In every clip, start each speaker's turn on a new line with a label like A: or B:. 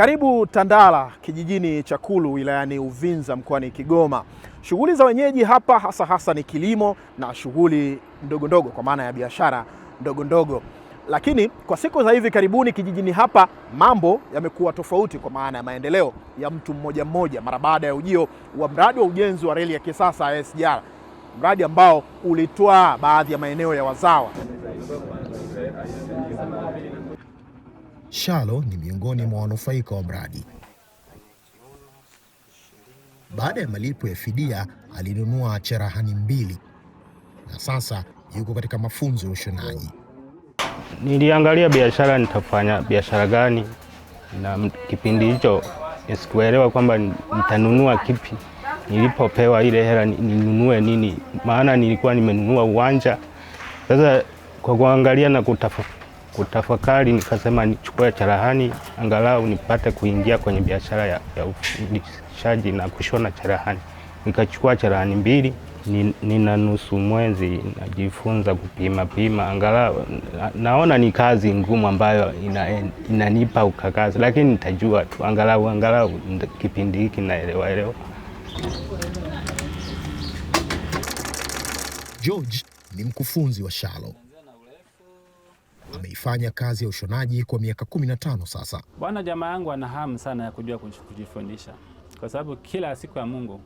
A: Karibu Tandala, kijijini cha Kulu wilayani Uvinza mkoani Kigoma. Shughuli za wenyeji hapa hasa ni kilimo na shughuli ndogo kwa maana ya biashara ndogo. Lakini kwa siku za hivi karibuni kijijini hapa mambo yamekuwa tofauti kwa maana ya maendeleo ya mtu mmoja mara baada ya ujio wa mradi wa ujenzi wa reli ya kisasa SGR, mradi ambao ulitoa baadhi ya maeneo ya wazawa.
B: Shalo ni miongoni mwa wanufaika wa mradi. Baada ya malipo ya fidia alinunua cherehani 2 na sasa yuko katika mafunzo ya ushonaji.
C: Niliangalia biashara, nitafanya biashara gani, na kipindi hicho sikuelewa kwamba nitanunua kipi. Nilipopewa ile hela ninunue nini, maana nilikuwa nimenunua uwanja. Sasa kwa kuangalia na kutafakari nikasema nichukue cherehani angalau nipate kuingia kwenye biashara ya ufundishaji na kushona cherehani. Nikachukua cherehani 2, nina nusu mwezi najifunza kupima angalau naona ni kazi ngumu ambayo inanipa ukakazi, lakini nitajua tu angalau kipindi hiki naelewa.
B: George ni mkufunzi wa Shalo. Ameifanya kazi ya ushonaji kwa miaka 15 sasa.
D: Bwana jamaa yangu ana hamu sana ya kujua kujifundisha, kwa sababu kila siku ya Mungu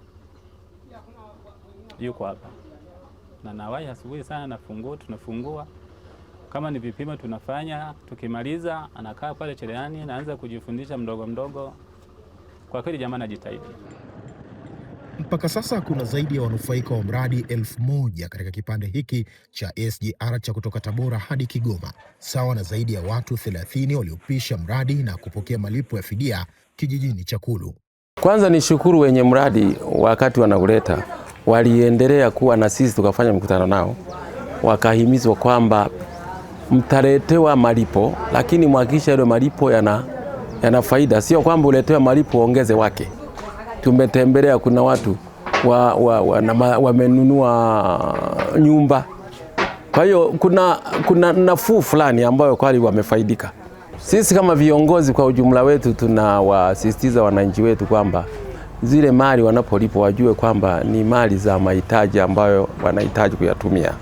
D: yuko hapa. Na nawahi asubuhi sana tunafungua. Kama ni vipimo tunafanya, tukimaliza anakaa pale cherehani naanza kujifundisha mdogo. Kwa kweli jamaa anajitahidi.
B: Mpaka sasa kuna zaidi ya wanufaika wa mradi 1000 katika kipande hiki cha SGR cha kutoka Tabora hadi Kigoma, sawa na zaidi ya watu 30 waliopisha mradi na kupokea malipo ya fidia kijijini cha Kulu.
E: Kwanza ni shukuru wenye mradi, wakati wanauleta waliendelea kuwa na sisi, tukafanya mkutano nao, wakahimizwa kwamba mtaletewa malipo, lakini mhakikishe ile malipo yana faida, sio kwamba uletewa malipo ongeze wake. Tumetembelea, kuna watu wamenunua nyumba. Kwa hiyo kuna nafuu fulani ambayo kweli wamefaidika. Sisi kama viongozi kwa ujumla wetu tunawasisitiza wananchi wetu kwamba zile mali wanapolipo wajue kwamba ni mali za mahitaji ambayo wanahitaji kuyatumia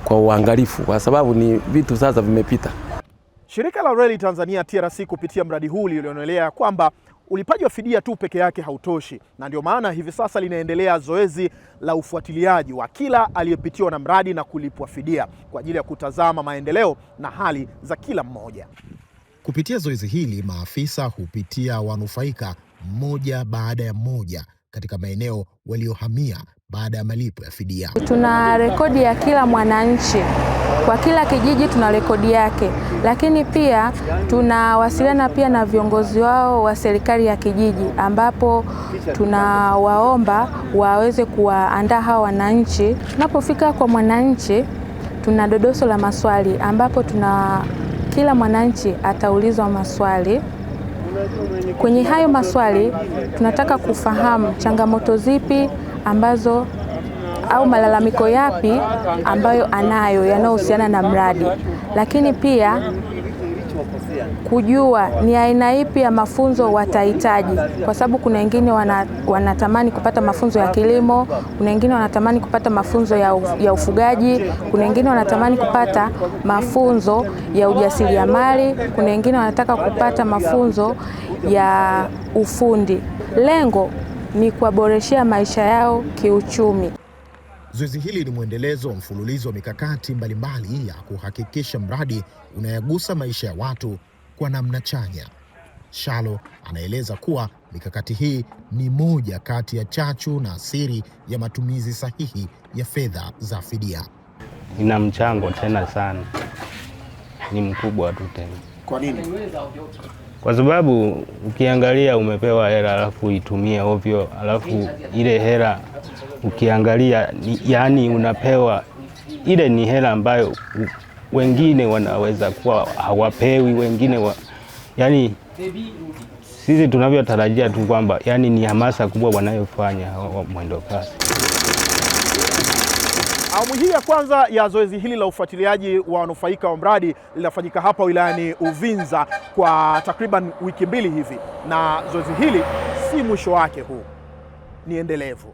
E: kwa uangalifu, kwa sababu ni vitu sasa vimepita.
A: Shirika la Reli Tanzania TRC kupitia mradi huu lilionelea kwamba ulipaji wa fidia tu peke yake hautoshi, na ndio maana hivi sasa linaendelea zoezi la ufuatiliaji wa kila aliyepitiwa na mradi na kulipwa fidia kwa ajili ya kutazama maendeleo na hali za kila mmoja.
B: Kupitia zoezi hili, maafisa hupitia wanufaika mmoja baada ya mmoja katika maeneo waliohamia baada ya malipo ya fidia.
F: Tuna rekodi ya kila mwananchi, kwa kila kijiji tuna rekodi yake, lakini pia tunawasiliana pia na viongozi wao wa serikali ya kijiji, ambapo tunawaomba waweze kuwaandaa hawa wananchi. Tunapofika kwa mwananchi, tuna dodoso la maswali ambapo kila mwananchi ataulizwa maswali. Kwenye hayo maswali tunataka kufahamu changamoto zipi ambazo au malalamiko yapi ambayo anayo yanayohusiana na mradi, lakini pia kujua ni aina ipi ya mafunzo watahitaji, kwa sababu kuna wengine wanatamani kupata mafunzo ya kilimo, kuna wengine wanatamani kupata mafunzo ya ufugaji, kuna wengine wanatamani kupata mafunzo ya ujasiriamali, kuna wengine wanataka kupata mafunzo ya ufundi. Lengo ni kuwaboreshea maisha yao kiuchumi.
B: Zoezi hili ni mwendelezo wa mfululizo wa mikakati mbalimbali ya kuhakikisha mradi unayagusa maisha ya watu kwa namna chanya. Shalo anaeleza kuwa mikakati hii ni moja kati ya chachu na siri ya matumizi sahihi ya fedha za fidia.
C: Ina mchango tena sana, ni mkubwa tu tena.
A: Kwa nini?
C: Kwa sababu ukiangalia umepewa hela alafu itumie ovyo, alafu ile hela ukiangalia yani unapewa ile ni hela ambayo wengine wanaweza kuwa hawapewi, wengine yani sisi tunavyotarajia tu kwamba yani ni hamasa kubwa wanayofanya mwendo kasi.
A: Awamu hii ya kwanza ya zoezi hili la ufuatiliaji wa wanufaika wa mradi linafanyika hapa wilayani Uvinza kwa takriban wiki mbili hivi, na zoezi hili si mwisho wake huu, ni endelevu.